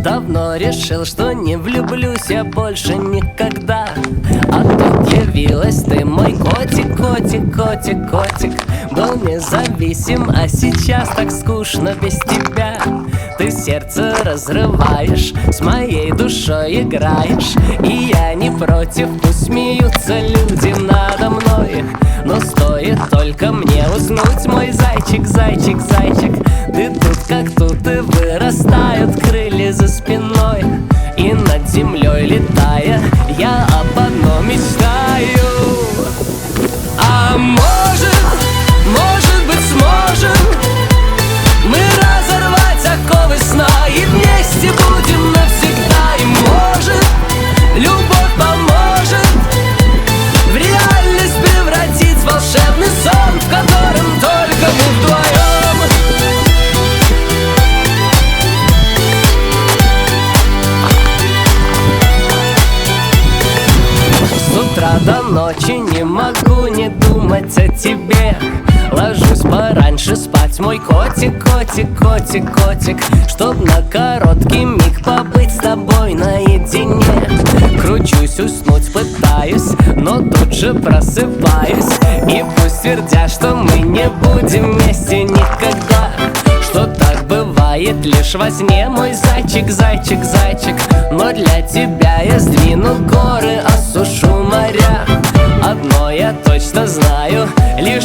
Давно решил, что не влюблюсь я больше никогда. А тут явилась ты, мой котик, котик, котик, котик. Был независим, а сейчас так скучно без тебя. Ты сердце разрываешь, с моей душой играешь. И я не против, пусть смеются люди надо мной. Но стоит только мне уснуть, мой зайчик, зайчик, зайчик. Ты тут как тут и вырастают крылья за спиной. И над землей летая, я об одном мечтаю. А может быть сможем мы разорвать оковы сна и вместе будем навсегда. И может любовь поможет в реальность превратить в волшебный сон, в котором только мы вдвоем. С утра до ночи не могу не думать о тебе. Ложусь пораньше спать, мой котик, котик, котик, котик, чтоб на короткий миг побыть с тобой наедине. Кручусь, уснуть пытаюсь, но тут же просыпаюсь. И пусть твердят, что мы не будем вместе никогда, что так бывает лишь во сне, мой зайчик, зайчик, зайчик. Но для тебя я сдвину горы, осушу моря. Одно я точно знаю, лишь